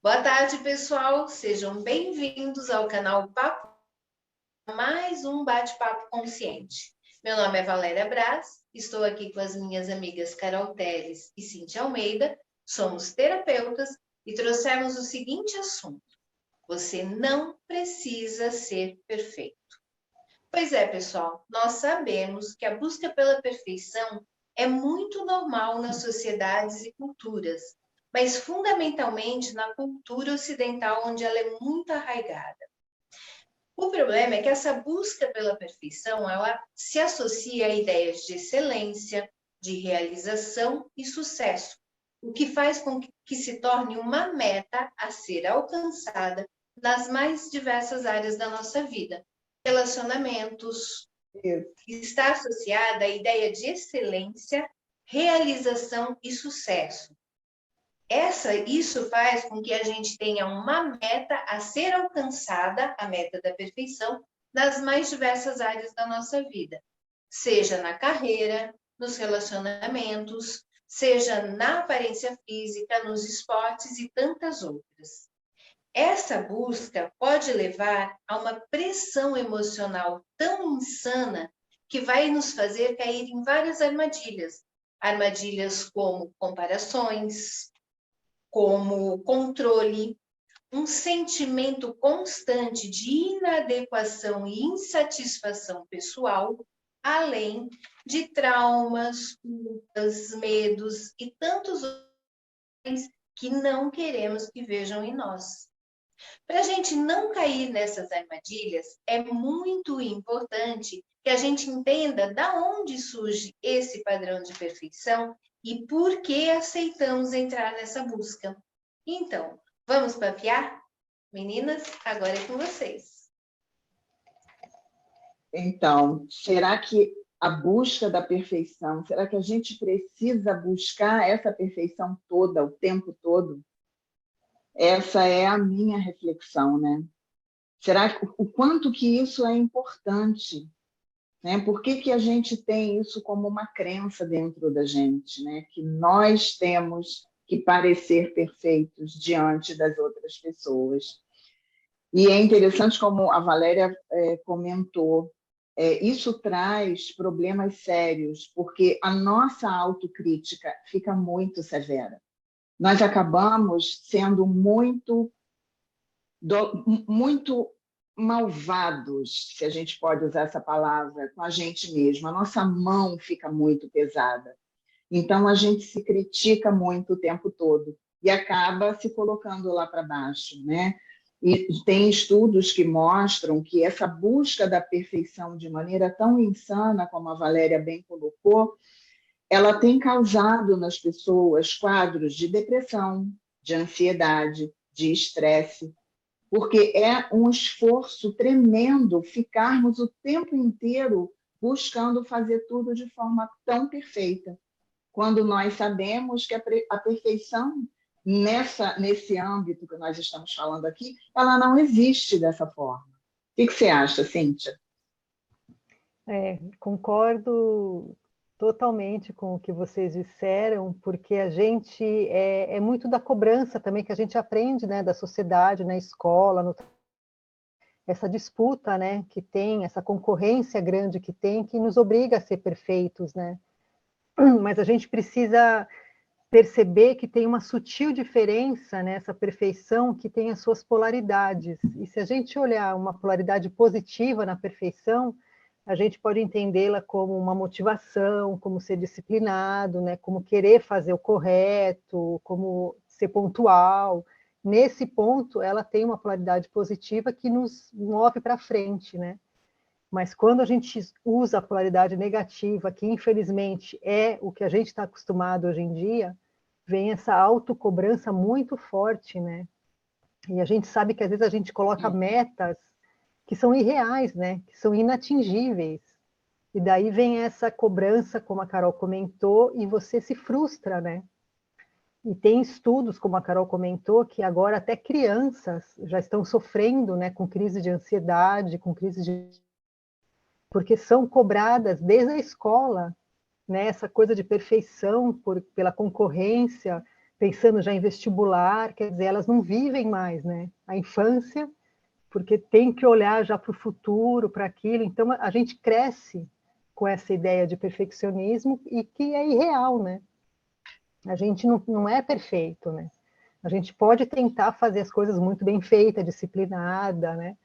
Boa tarde, pessoal. Sejam bem-vindos ao canal Papo, mais um bate-papo consciente. Meu nome é Valéria Braz, estou aqui com as minhas amigas Carol Teles e Cíntia Almeida, somos terapeutas e trouxemos o seguinte assunto: você não precisa ser perfeito. Pois é, pessoal, nós sabemos que a busca pela perfeição é muito normal nas sociedades e culturas, mas fundamentalmente na cultura ocidental, onde ela é muito arraigada. O problema é que essa busca pela perfeição, ela se associa a ideias de excelência, de realização e sucesso, o que faz com que se torne uma meta a ser alcançada nas mais diversas áreas da nossa vida. Relacionamentos, está associada à ideia de excelência, realização e sucesso. Isso faz com que a gente tenha uma meta a ser alcançada, a meta da perfeição, nas mais diversas áreas da nossa vida, seja na carreira, nos relacionamentos, seja na aparência física, nos esportes e tantas outras. Essa busca pode levar a uma pressão emocional tão insana que vai nos fazer cair em várias armadilhas. Armadilhas como comparações, como controle, um sentimento constante de inadequação e insatisfação pessoal, além de traumas, culpas, medos e tantos outros que não queremos que vejam em nós. Para a gente não cair nessas armadilhas, é muito importante que a gente entenda da onde surge esse padrão de perfeição e por que aceitamos entrar nessa busca. Então, vamos papear? Meninas, agora é com vocês. Então, será que a busca da perfeição, será que a gente precisa buscar essa perfeição toda, o tempo todo? Essa é a minha reflexão, né? Será que o quanto que isso é importante, né? Por que a gente tem isso como uma crença dentro da gente, né? Que nós temos que parecer perfeitos diante das outras pessoas. E é interessante como a Valéria comentou, isso traz problemas sérios, porque a nossa autocrítica fica muito severa. Nós acabamos sendo muito malvados, se a gente pode usar essa palavra, com a gente mesmo. A nossa mão fica muito pesada. Então, a gente se critica muito o tempo todo e acaba se colocando lá para baixo, né? E tem estudos que mostram que essa busca da perfeição de maneira tão insana, como a Valéria bem colocou, ela tem causado nas pessoas quadros de depressão, de ansiedade, de estresse, porque é um esforço tremendo ficarmos o tempo inteiro buscando fazer tudo de forma tão perfeita, quando nós sabemos que a perfeição nesse âmbito que nós estamos falando aqui, ela não existe dessa forma. O que você acha, Cíntia? Concordo totalmente com o que vocês disseram, porque a gente é muito da cobrança também que a gente aprende, né, da sociedade, na escola, essa disputa, né, que tem, essa concorrência grande que tem, que nos obriga a ser perfeitos, né? Mas a gente precisa perceber que tem uma sutil diferença nessa perfeição que tem as suas polaridades. E se a gente olhar uma polaridade positiva na perfeição, a gente pode entendê-la como uma motivação, como ser disciplinado, né? Como querer fazer o correto, como ser pontual. Nesse ponto, ela tem uma polaridade positiva que nos move para frente, né? Mas quando a gente usa a polaridade negativa, que infelizmente é o que a gente está acostumado hoje em dia, vem essa autocobrança muito forte, né? E a gente sabe que às vezes a gente coloca metas que são irreais, né? Que são inatingíveis. E daí vem essa cobrança, como a Carol comentou, e você se frustra, né? E tem estudos, como a Carol comentou, que agora até crianças já estão sofrendo, né, com crise de ansiedade, com crise de... porque são cobradas desde a escola, né, essa coisa de perfeição pela concorrência, pensando já em vestibular, quer dizer, elas não vivem mais, né? A infância, porque tem que olhar já para o futuro, para aquilo. Então, a gente cresce com essa ideia de perfeccionismo e que é irreal, né? A gente não é perfeito, né? A gente pode tentar fazer as coisas muito bem feitas, disciplinada, né?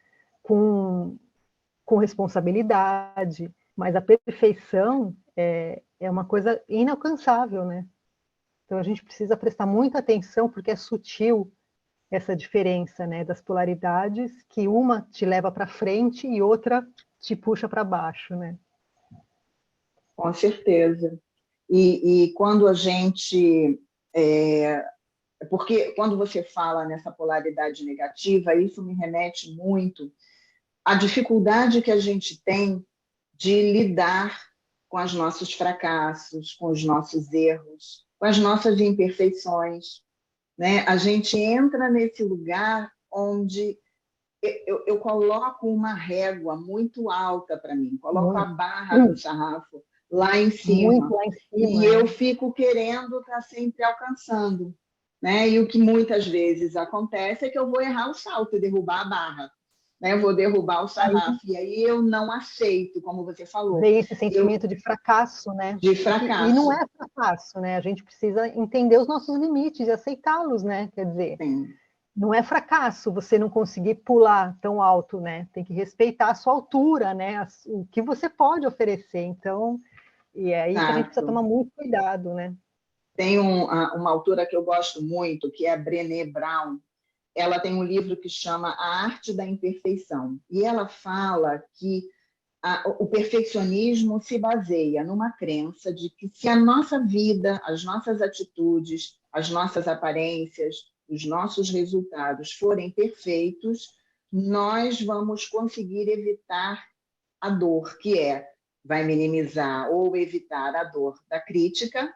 Com responsabilidade, mas a perfeição é uma coisa inalcançável, né? Então a gente precisa prestar muita atenção, porque é sutil essa diferença, né, das polaridades, que uma te leva para frente e outra te puxa para baixo, né? Com certeza. E quando a gente... porque quando você fala nessa polaridade negativa, isso me remete muito à dificuldade que a gente tem de lidar com os nossos fracassos, com os nossos erros, com as nossas imperfeições, né? A gente entra nesse lugar onde eu coloco uma régua muito alta para mim, coloco a Muito, barra do sarrafo lá em muito cima, lá em e cima, eu né? fico querendo estar sempre alcançando, né? E o que muitas vezes acontece é que eu vou errar o salto e derrubar a barra, né? Eu vou derrubar o Aí sarrafo, e aí eu não aceito, como você falou, vem esse eu, sentimento de fracasso, né? de E não fracasso. é fracasso, né? A gente precisa entender os nossos limites e aceitá-los, né? Quer dizer, Sim. não é fracasso você não conseguir pular tão alto, né? Tem que respeitar a sua altura, né? O que você pode oferecer. Então, e é aí que a gente precisa Exato. tomar muito cuidado, né? Tem uma autora que eu gosto muito, que é a Brené Brown. Ela tem um livro que chama A Arte da Imperfeição. E ela fala que o perfeccionismo se baseia numa crença de que se a nossa vida, as nossas atitudes, as nossas aparências, os nossos resultados forem perfeitos, nós vamos conseguir evitar a dor, que vai minimizar ou evitar a dor da crítica,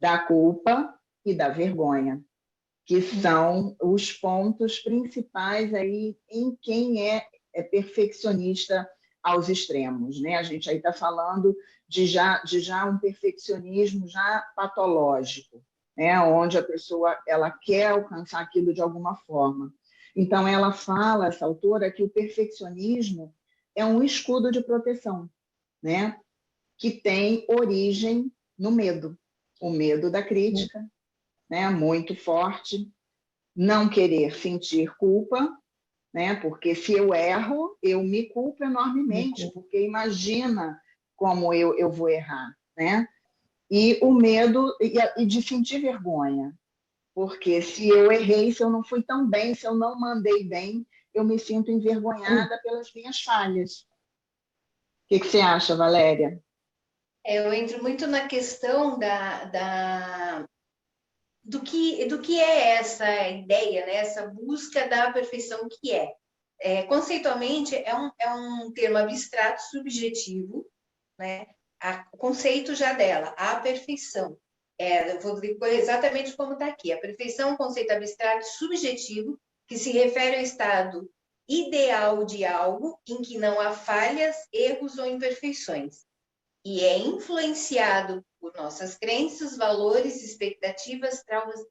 da culpa e da vergonha, que são os pontos principais aí em quem é perfeccionista aos extremos, né? A gente aí está falando de já um perfeccionismo já patológico, né? Onde a pessoa ela quer alcançar aquilo de alguma forma. Então ela fala, essa autora, que o perfeccionismo é um escudo de proteção, né? Que tem origem no medo, o medo da crítica, né? Muito forte, não querer sentir culpa, né? Porque se eu erro, eu me culpo enormemente, porque imagina como eu vou errar, né? E o medo e de sentir vergonha, porque se eu errei, se eu não fui tão bem, se eu não mandei bem, eu me sinto envergonhada pelas minhas falhas. O que você acha, Valéria? Eu entro muito na questão do que é essa ideia, né? Essa busca da perfeição que conceitualmente, é um termo abstrato, subjetivo, né? O conceito já dela, a perfeição. Eu vou dizer exatamente como está aqui. A perfeição é um conceito abstrato subjetivo que se refere ao estado ideal de algo em que não há falhas, erros ou imperfeições, e é influenciado por nossas crenças, valores, expectativas,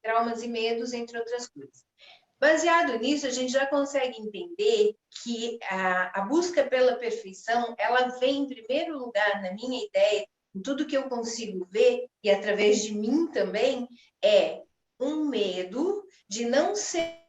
traumas e medos, entre outras coisas. Baseado nisso, a gente já consegue entender que a busca pela perfeição, ela vem em primeiro lugar, na minha ideia, em tudo que eu consigo ver, e através de mim também, é um medo de não ser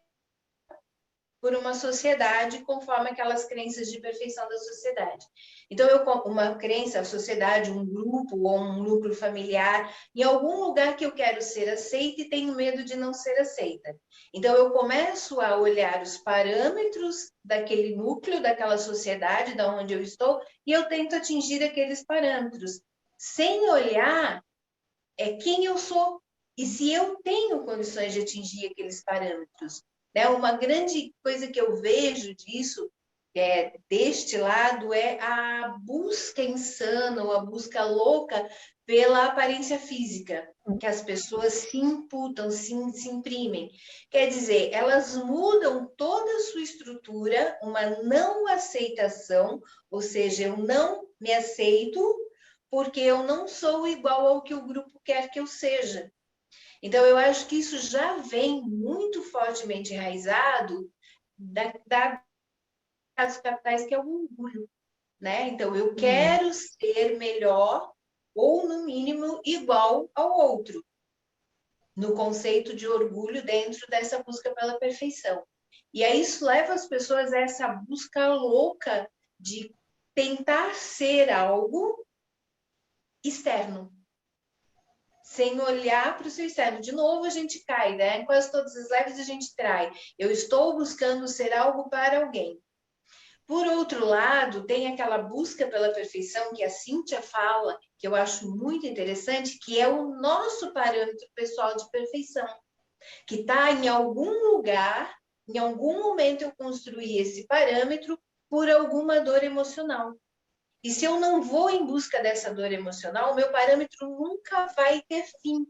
por uma sociedade conforme aquelas crenças de perfeição da sociedade. Então, uma crença, a sociedade, um grupo ou um núcleo familiar, em algum lugar que eu quero ser aceita e tenho medo de não ser aceita. Então, eu começo a olhar os parâmetros daquele núcleo, daquela sociedade, da onde eu estou, e eu tento atingir aqueles parâmetros, sem olhar quem eu sou e se eu tenho condições de atingir aqueles parâmetros. Né? Uma grande coisa que eu vejo disso, deste lado, é a busca insana ou a busca louca pela aparência física, que as pessoas se imputam, se imprimem. Quer dizer, elas mudam toda a sua estrutura, uma não aceitação, ou seja, eu não me aceito porque eu não sou igual ao que o grupo quer que eu seja. Então, eu acho que isso já vem muito fortemente enraizado das capitais, que é o orgulho, né? Então, eu quero ser melhor ou, no mínimo, igual ao outro, no conceito de orgulho dentro dessa busca pela perfeição. E aí isso leva as pessoas a essa busca louca de tentar ser algo externo, sem olhar para o seu externo. De novo, a gente cai, né? Quase todas as lives a gente trai. Eu estou buscando ser algo para alguém. Por outro lado, tem aquela busca pela perfeição que a Cíntia fala, que eu acho muito interessante, que é o nosso parâmetro pessoal de perfeição, que está em algum lugar, em algum momento eu construí esse parâmetro por alguma dor emocional. E se eu não vou em busca dessa dor emocional, o meu parâmetro nunca vai ter fim.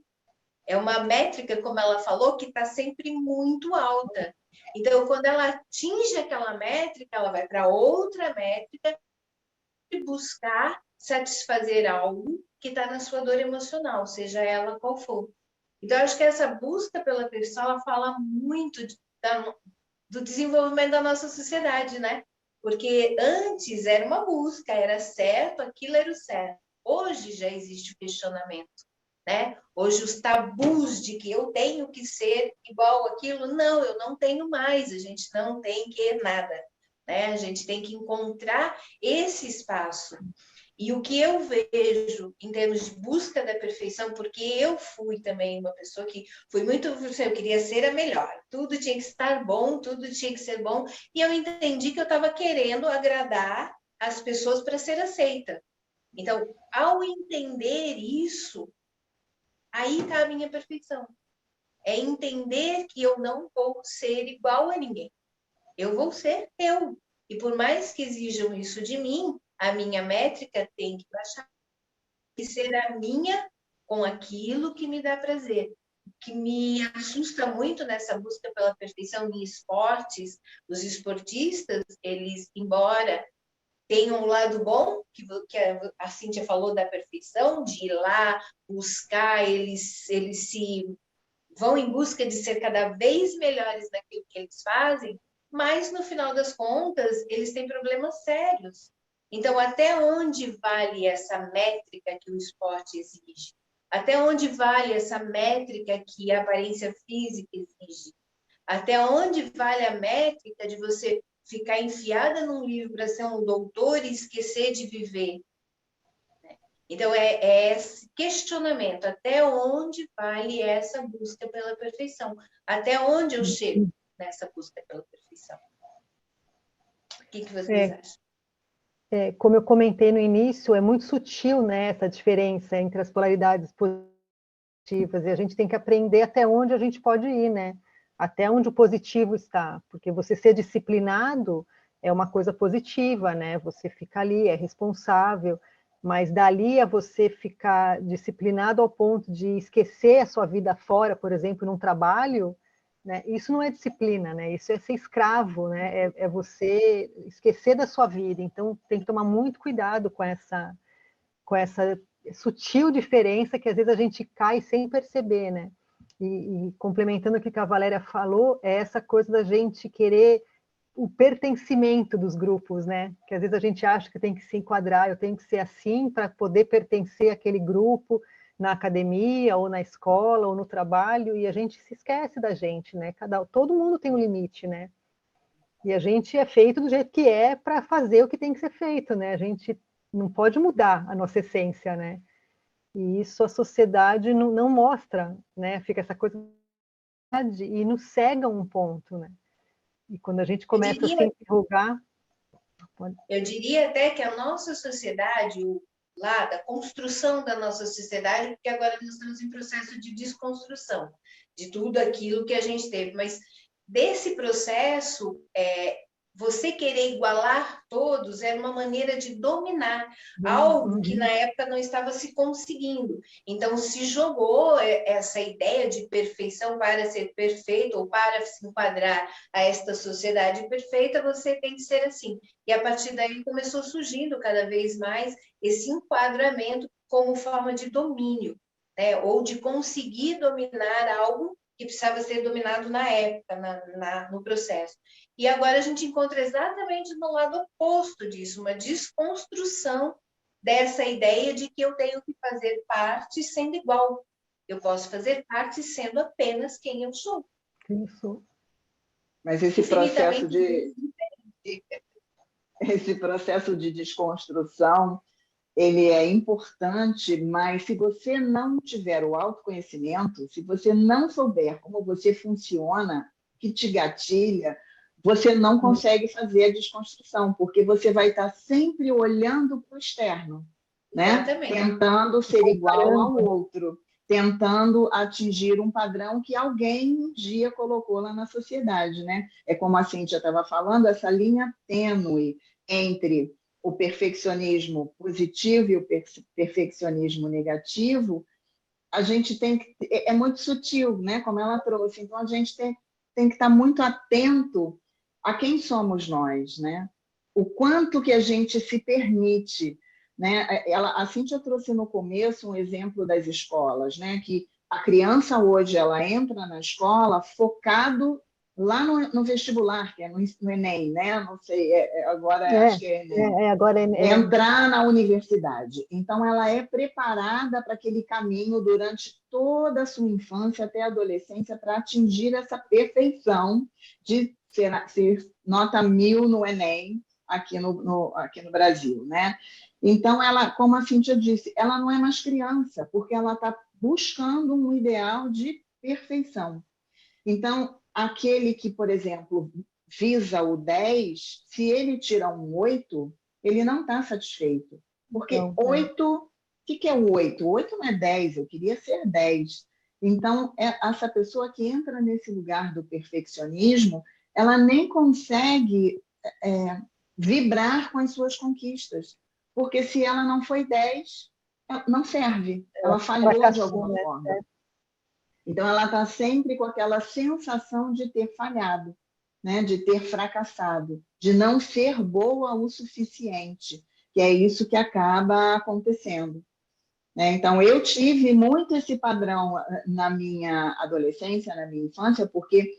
É uma métrica, como ela falou, que está sempre muito alta. Então, quando ela atinge aquela métrica, ela vai para outra métrica e buscar satisfazer algo que está na sua dor emocional, seja ela qual for. Então, acho que essa busca pela perfeição, ela fala muito do desenvolvimento da nossa sociedade, né? Porque antes era uma busca, era certo, aquilo era o certo. Hoje já existe o questionamento, né? Hoje os tabus de que eu tenho que ser igual àquilo, não, eu não tenho mais, a gente não tem que nada, né? A gente tem que encontrar esse espaço. E o que eu vejo em termos de busca da perfeição, porque eu fui também uma pessoa que fui muito, eu queria ser a melhor, tudo tinha que estar bom, tudo tinha que ser bom, e eu entendi que eu estava querendo agradar as pessoas para ser aceita. Então, ao entender isso, aí está a minha perfeição. É entender que eu não vou ser igual a ninguém. Eu vou ser eu. E por mais que exijam isso de mim, a minha métrica tem que baixar e ser a minha com aquilo que me dá prazer. O que me assusta muito nessa busca pela perfeição em esportes, os esportistas, eles, embora tenham um lado bom, que a Cíntia falou da perfeição, de ir lá buscar, eles se vão em busca de ser cada vez melhores naquilo que eles fazem, mas no final das contas, eles têm problemas sérios. Então, até onde vale essa métrica que o esporte exige? Até onde vale essa métrica que a aparência física exige? Até onde vale a métrica de você ficar enfiada num livro para ser um doutor e esquecer de viver? Então, é esse questionamento, até onde vale essa busca pela perfeição? Até onde eu chego nessa busca pela perfeição? O que vocês acham? Como eu comentei no início, é muito sutil, né, essa diferença entre as polaridades positivas, e a gente tem que aprender até onde a gente pode ir, né? Até onde o positivo está, porque você ser disciplinado é uma coisa positiva, né? Você fica ali, é responsável, mas dali a você ficar disciplinado ao ponto de esquecer a sua vida fora, por exemplo, num trabalho, né? Isso não é disciplina, né? Isso é ser escravo, né? É você esquecer da sua vida. Então, tem que tomar muito cuidado com essa sutil diferença que às vezes a gente cai sem perceber, né? E complementando o que a Valéria falou, é essa coisa da gente querer o pertencimento dos grupos, né? Que às vezes a gente acha que tem que se enquadrar, eu tenho que ser assim para poder pertencer àquele grupo na academia, ou na escola, ou no trabalho, e a gente se esquece da gente, né? Todo mundo tem um limite, né? E a gente é feito do jeito que é para fazer o que tem que ser feito, né? A gente não pode mudar a nossa essência, né? E isso a sociedade não mostra, né? Fica essa coisa e nos cega um ponto, né? E quando a gente começa a se interrogar... Eu diria até que a nossa sociedade, lá da construção da nossa sociedade, porque agora nós estamos em processo de desconstrução de tudo aquilo que a gente teve, mas desse processo, você querer igualar todos era uma maneira de dominar algo que na época não estava se conseguindo. Então se jogou essa ideia de perfeição para ser perfeito ou para se enquadrar a esta sociedade perfeita, você tem que ser assim. E a partir daí começou surgindo cada vez mais esse enquadramento como forma de domínio. né? Ou de conseguir dominar algo que precisava ser dominado na época, no processo. E agora a gente encontra exatamente no lado oposto disso, uma desconstrução dessa ideia de que eu tenho que fazer parte sendo igual. Eu posso fazer parte sendo apenas quem eu sou. Quem sou. Mas esse processo de desconstrução, ele é importante, mas se você não tiver o autoconhecimento, se você não souber como você funciona, que te gatilha, você não consegue fazer a desconstrução, porque você vai estar sempre olhando para o externo, né? Tentando ser igual ao outro, tentando atingir um padrão que alguém um dia colocou lá na sociedade, né? É como a Cíntia estava falando, essa linha tênue entre o perfeccionismo positivo e o perfeccionismo negativo, a gente tem que... É muito sutil, né? Como ela trouxe. Então, a gente tem que estar muito atento a quem somos nós, né? O quanto que a gente se permite, né? A Cíntia trouxe no começo um exemplo das escolas, né? Que a criança hoje ela entra na escola focado lá no vestibular, que é no Enem, né? Não sei, agora acho que é Enem. Agora é Entrar na universidade. Então, ela é preparada para aquele caminho durante toda a sua infância até a adolescência para atingir essa perfeição de ser nota 1000 no Enem aqui no Brasil, né? Então, ela, como a Cíntia disse, ela não é mais criança, porque ela está buscando um ideal de perfeição. Então, aquele que, por exemplo, visa o 10, se ele tira um 8, ele não está satisfeito. Porque 8, o que é o 8? O 8 não é 10, eu queria ser 10. Então, essa pessoa que entra nesse lugar do perfeccionismo, ela nem consegue vibrar com as suas conquistas. Porque se ela não foi 10, não serve. Ela falhou de alguma forma. Então, ela está sempre com aquela sensação de ter falhado, né? De ter fracassado, de não ser boa o suficiente, que é isso que acaba acontecendo, né? Então, eu tive muito esse padrão na minha adolescência, na minha infância, porque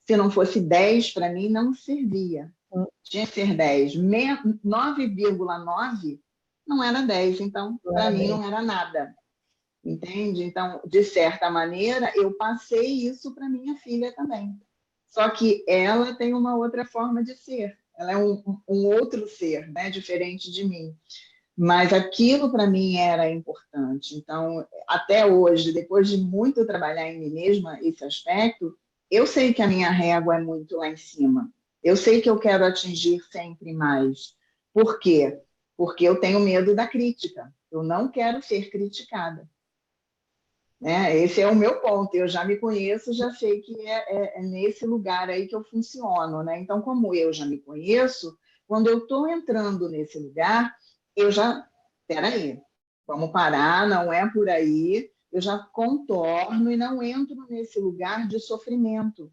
se não fosse 10, para mim, não servia. Tinha que ser 10. 9,9 não era 10, então, para mim, não era nada. Entende? Então, de certa maneira, eu passei isso para minha filha também. Só que ela tem uma outra forma de ser. Ela é um outro ser, né? Diferente de mim. Mas aquilo para mim era importante. Então, até hoje, depois de muito trabalhar em mim mesma, esse aspecto, eu sei que a minha régua é muito lá em cima. Eu sei que eu quero atingir sempre mais. Por quê? Porque eu tenho medo da crítica. Eu não quero ser criticada. Né? Esse é o meu ponto, eu já me conheço, já sei que é nesse lugar aí que eu funciono, né? Então, como eu já me conheço, quando eu estou entrando nesse lugar, eu já, peraí, vamos parar, não é por aí, eu já contorno e não entro nesse lugar de sofrimento,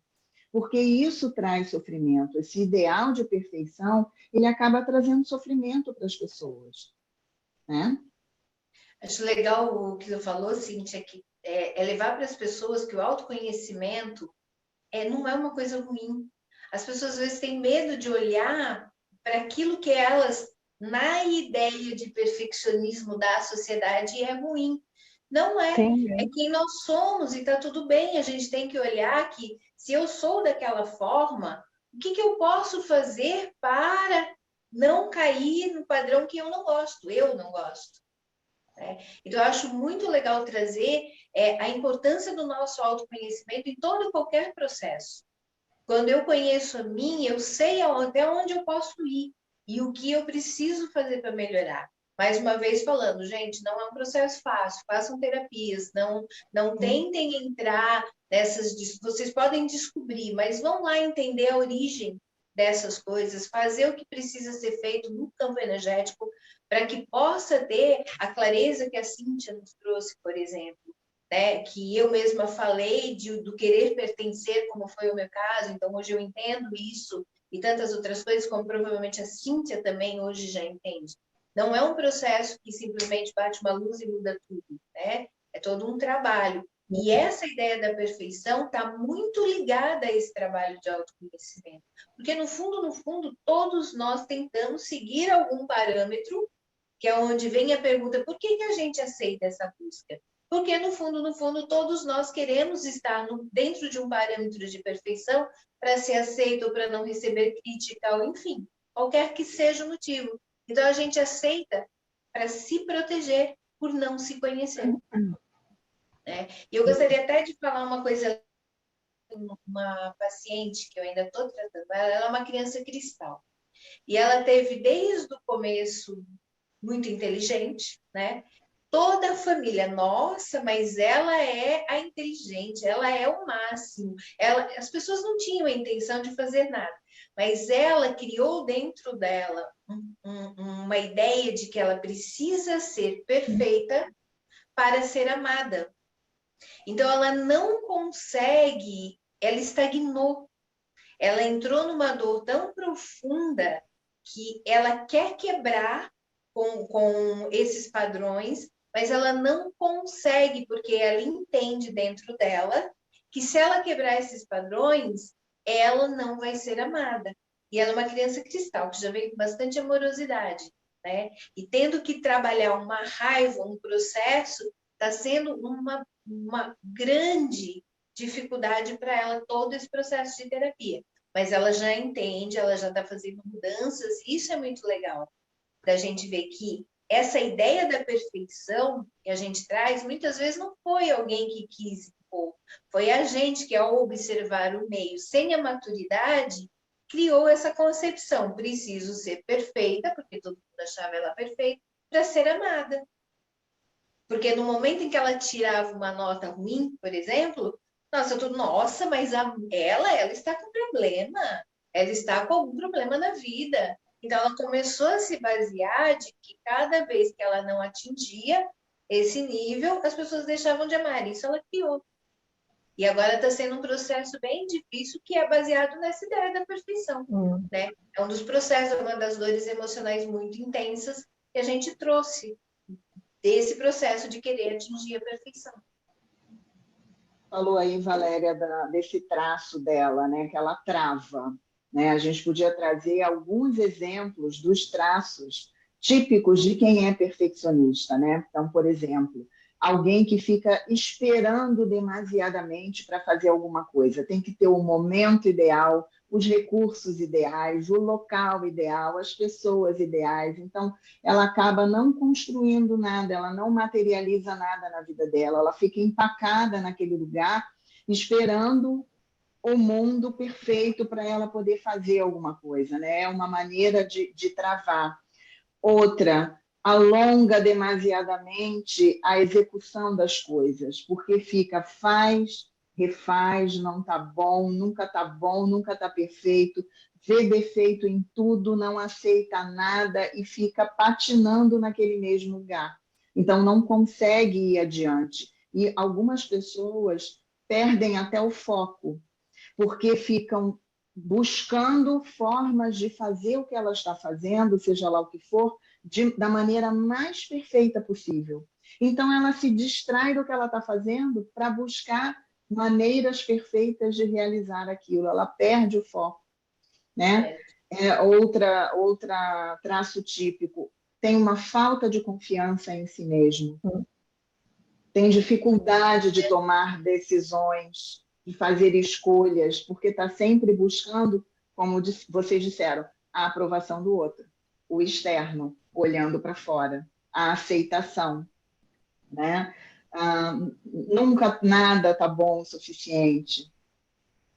porque isso traz sofrimento, esse ideal de perfeição, ele acaba trazendo sofrimento para as pessoas, né? Acho legal o que você falou, Cíntia, que é levar para as pessoas que o autoconhecimento não é uma coisa ruim. As pessoas às vezes têm medo de olhar para aquilo que elas, na ideia de perfeccionismo da sociedade, é ruim. Não é. Sim, é quem nós somos e está tudo bem. A gente tem que olhar que se eu sou daquela forma, o que eu posso fazer para não cair no padrão que eu não gosto? Eu não gosto. Então, eu acho muito legal trazer a importância do nosso autoconhecimento em todo e qualquer processo. Quando eu conheço a mim, eu sei até onde eu posso ir e o que eu preciso fazer para melhorar. Mais uma vez falando, gente, não é um processo fácil, façam terapias, não tentem entrar nessas... Vocês podem descobrir, mas vão lá entender a origem dessas coisas, fazer o que precisa ser feito no campo energético para que possa ter a clareza que a Cíntia nos trouxe, por exemplo, né? Que eu mesma falei do querer pertencer, como foi o meu caso, então hoje eu entendo isso e tantas outras coisas, como provavelmente a Cíntia também hoje já entende. Não é um processo que simplesmente bate uma luz e muda tudo, né? é todo um trabalho. E essa ideia da perfeição está muito ligada a esse trabalho de autoconhecimento. Porque, no fundo, todos nós tentamos seguir algum parâmetro, que é onde vem a pergunta, por que a gente aceita essa busca? Porque, no fundo, todos nós queremos estar dentro de um parâmetro de perfeição para ser aceito ou para não receber crítica, ou enfim, qualquer que seja o motivo. Então, a gente aceita para se proteger por não se conhecer. Né? E eu gostaria até de falar uma coisa, uma paciente que eu ainda estou tratando, ela é uma criança cristal. E ela teve, desde o começo, muito inteligente, né? Toda a família, nossa, mas ela é a inteligente, ela é o máximo. As pessoas não tinham a intenção de fazer nada, mas ela criou dentro dela uma ideia de que ela precisa ser perfeita para ser amada. Então, ela não consegue, ela estagnou. Ela entrou numa dor tão profunda que ela quer quebrar com esses padrões, mas ela não consegue, porque ela entende dentro dela que se ela quebrar esses padrões, ela não vai ser amada. E ela é uma criança cristal, que já veio com bastante amorosidade, né? E tendo que trabalhar uma raiva, um processo, está sendo uma grande dificuldade para ela todo esse processo de terapia. Mas ela já entende, ela já está fazendo mudanças, isso é muito legal, da gente ver que essa ideia da perfeição que a gente traz, muitas vezes não foi alguém que quis impor, foi a gente que, ao observar o meio sem a maturidade, criou essa concepção, preciso ser perfeita, porque todo mundo achava ela perfeita, para ser amada. Porque no momento em que ela tirava uma nota ruim, por exemplo, nossa, mas ela está com problema, ela está com algum problema na vida. Então, ela começou a se basear de que cada vez que ela não atingia esse nível, as pessoas deixavam de amar. Isso ela criou. E agora está sendo um processo bem difícil que é baseado nessa ideia da perfeição. Né? É um dos processos, uma das dores emocionais muito intensas que a gente trouxe desse processo de querer atingir a perfeição. Falou aí, Valéria, desse traço dela, né, que ela trava. Né? A gente podia trazer alguns exemplos dos traços típicos de quem é perfeccionista. Né? Então, por exemplo, alguém que fica esperando demasiadamente para fazer alguma coisa. Tem que ter o momento ideal, os recursos ideais, o local ideal, as pessoas ideais. Então, ela acaba não construindo nada, ela não materializa nada na vida dela, ela fica empacada naquele lugar, esperando o mundo perfeito para ela poder fazer alguma coisa. Né? É uma maneira de travar. Outra, alonga demasiadamente a execução das coisas, porque fica faz, refaz, não está bom, nunca está perfeito, vê defeito em tudo, não aceita nada e fica patinando naquele mesmo lugar. Então, não consegue ir adiante. E algumas pessoas perdem até o foco, porque ficam buscando formas de fazer o que ela está fazendo, seja lá o que for, da maneira mais perfeita possível. Então, ela se distrai do que ela está fazendo para buscar maneiras perfeitas de realizar aquilo. Ela perde o foco. Né? Outra traço típico, tem uma falta de confiança em si mesmo. Tem dificuldade de tomar decisões, de fazer escolhas, porque está sempre buscando, como vocês disseram, a aprovação do outro, o externo, olhando para fora, a aceitação. Né? Nunca nada está bom o suficiente.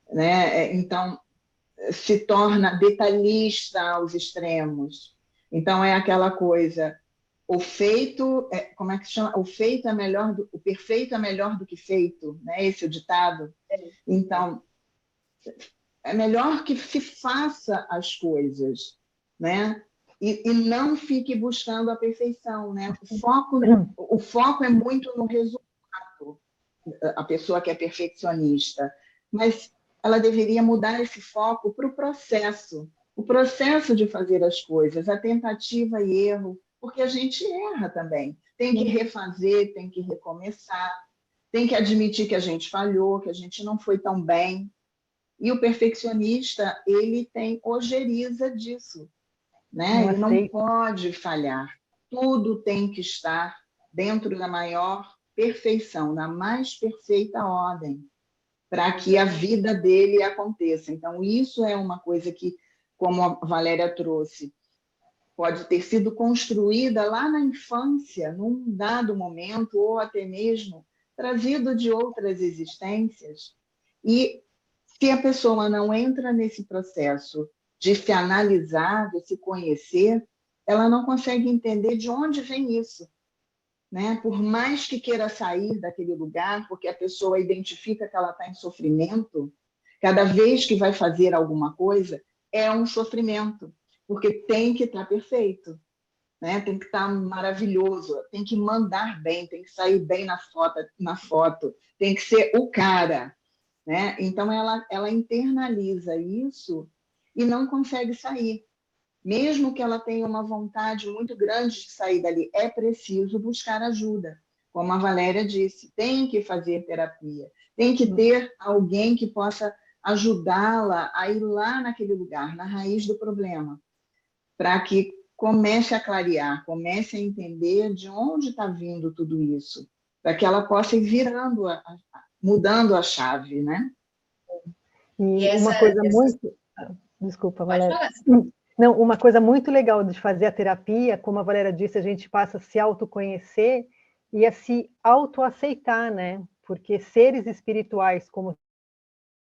Né? Então, se torna detalhista aos extremos. Então, é aquela coisa, o feito, como é que se chama? O perfeito é melhor do que feito, né? Esse é o ditado. Então, é melhor que se faça as coisas, né? E não fique buscando a perfeição, né? O foco é muito no resultado, a pessoa que é perfeccionista, mas ela deveria mudar esse foco para o processo de fazer as coisas, a tentativa e erro, porque a gente erra também. tem que refazer, tem que recomeçar, tem que admitir que a gente falhou, que a gente não foi tão bem. E o perfeccionista, ele tem ojeriza disso, né? Não Ele não aceita. pode falhar. Tudo tem que estar dentro da maior perfeição, da mais perfeita ordem, para que a vida dele aconteça. Então, isso é uma coisa que, como a Valéria trouxe, pode ter sido construída lá na infância, num dado momento, ou até mesmo trazido de outras existências. E se a pessoa não entra nesse processo de se analisar, de se conhecer, ela não consegue entender de onde vem isso, né? Por mais que queira sair daquele lugar, porque a pessoa identifica que ela está em sofrimento, cada vez que vai fazer alguma coisa, é um sofrimento, porque tem que estar perfeito, né? Tem que estar maravilhoso, tem que mandar bem, tem que sair bem na foto, tem que ser o cara, né? Então, ela internaliza isso e não consegue sair. Mesmo que ela tenha uma vontade muito grande de sair dali, é preciso buscar ajuda. Como a Valéria disse, tem que fazer terapia, tem que ter alguém que possa ajudá-la a ir lá naquele lugar, na raiz do problema, para que comece a clarear, comece a entender de onde está vindo tudo isso, para que ela possa ir virando, mudando a chave, né? E E essa, uma coisa essas... muito... Desculpa, Pode Valéria. falar. Não, uma coisa muito legal de fazer a terapia, como a Valéria disse, a gente passa a se autoconhecer e a se autoaceitar, né? Porque seres espirituais, como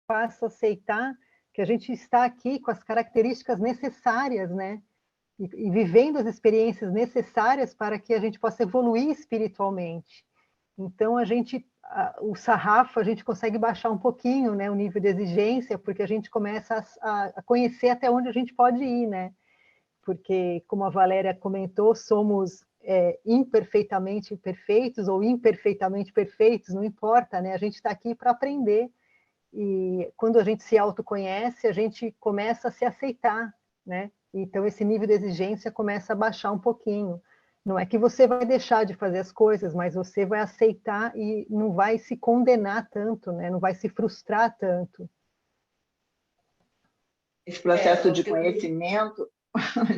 passa a aceitar que a gente está aqui com as características necessárias, né? E vivendo as experiências necessárias para que a gente possa evoluir espiritualmente. Então, o sarrafo, a gente consegue baixar um pouquinho, né, o nível de exigência, porque a gente começa a conhecer até onde a gente pode ir, né? Porque, como a Valéria comentou, somos imperfeitamente perfeitos ou imperfeitamente perfeitos, não importa, né? A gente está aqui para aprender. E quando a gente se autoconhece, a gente começa a se aceitar, né? Então, esse nível de exigência começa a baixar um pouquinho. Não é que você vai deixar de fazer as coisas, mas você vai aceitar e não vai se condenar tanto, né? Não vai se frustrar tanto. Esse processo O de que eu... conhecimento...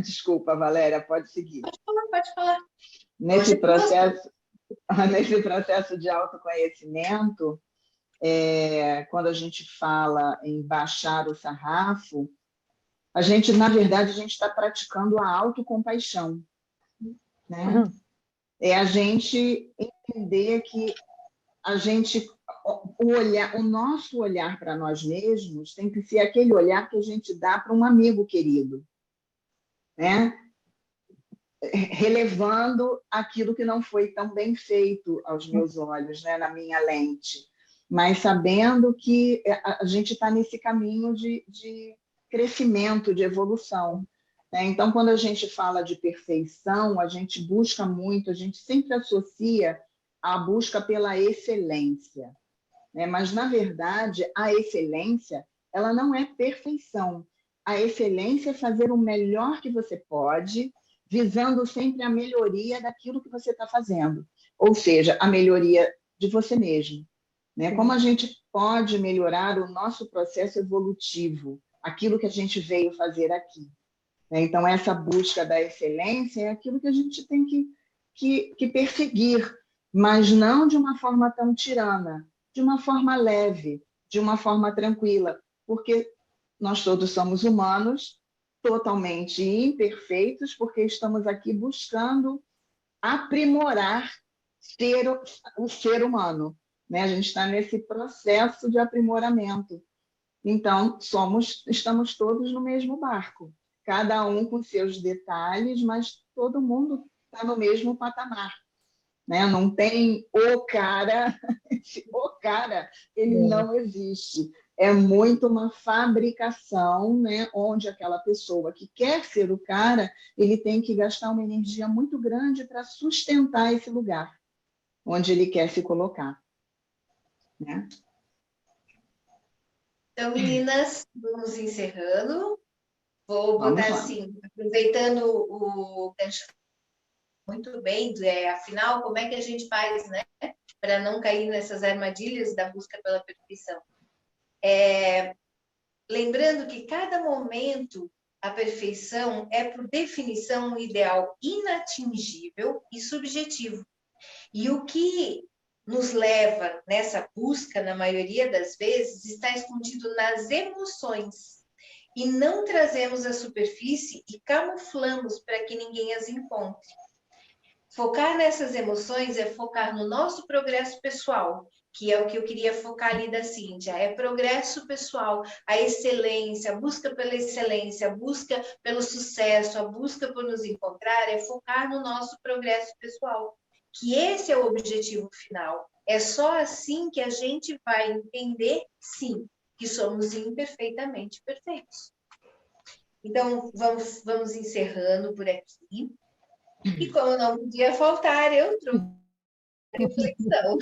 Desculpa, Valéria, pode seguir. Pode falar. Nesse processo, nesse processo de autoconhecimento, quando a gente fala em baixar o sarrafo, a gente, na verdade, a gente está praticando a autocompaixão, né? É a gente entender que a gente, o nosso olhar para nós mesmos tem que ser aquele olhar que a gente dá para um amigo querido, né? Relevando aquilo que não foi tão bem feito aos meus olhos, né? Na minha lente, mas sabendo que a gente está nesse caminho de crescimento, de evolução, né? Então, quando a gente fala de perfeição, a gente busca muito, a gente sempre associa a busca pela excelência, né? Mas, na verdade, a excelência, ela não é perfeição. A excelência é fazer o melhor que você pode, visando sempre a melhoria daquilo que você está fazendo, ou seja, a melhoria de você mesmo, né? Como a gente pode melhorar o nosso processo evolutivo, aquilo que a gente veio fazer aqui, né? Então, essa busca da excelência é aquilo que a gente tem que perseguir, mas não de uma forma tão tirana, de uma forma leve, de uma forma tranquila, porque nós todos somos humanos, totalmente imperfeitos, porque estamos aqui buscando aprimorar o ser humano, né? A gente está nesse processo de aprimoramento. Então, estamos todos no mesmo barco, cada um com seus detalhes, mas todo mundo está no mesmo patamar, né? Não tem o cara, o cara, ele não existe. É muito uma fabricação, né? Onde aquela pessoa que quer ser o cara, ele tem que gastar uma energia muito grande para sustentar esse lugar onde ele quer se colocar, né? Então, meninas, vamos encerrando. Vou Vamos botar lá. assim, aproveitando o gancho muito bem, afinal, como é que a gente faz, né, para não cair nessas armadilhas da busca pela perfeição? Lembrando que cada momento, a perfeição é, por definição, um ideal inatingível e subjetivo. E o que nos leva nessa busca, na maioria das vezes, está escondido nas emoções. E não trazemos à superfície e camuflamos para que ninguém as encontre. Focar nessas emoções é focar no nosso progresso pessoal, que é o que eu queria focar ali da Cíntia, é progresso pessoal, a excelência, a busca pela excelência, a busca pelo sucesso, a busca por nos encontrar, é focar no nosso progresso pessoal, que esse é o objetivo final. É só assim que a gente vai entender, sim, que somos imperfeitamente perfeitos. Então, vamos encerrando por aqui. E como não podia faltar, eu trouxe a reflexão.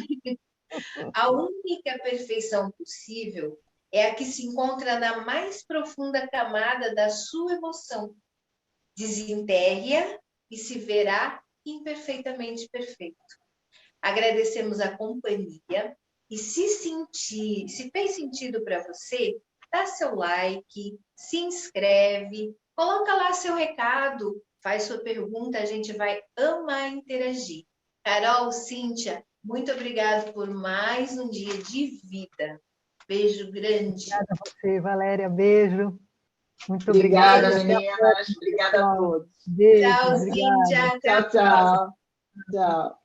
A única perfeição possível é a que se encontra na mais profunda camada da sua emoção. Desenterre-a e se verá imperfeitamente perfeito. Agradecemos a companhia e se fez sentido para você, dá seu like, se inscreve, coloca lá seu recado, faz sua pergunta, a gente vai amar interagir. Carol, Cíntia, muito obrigada por mais um dia de vida. Beijo grande. Obrigada a você, Valéria. Beijo. Muito Obrigada, obrigada. meninas. Obrigada a todos. Beijo. Tchau, Obrigada. Cíntia. Até a Tchau, próxima. tchau. Tchau.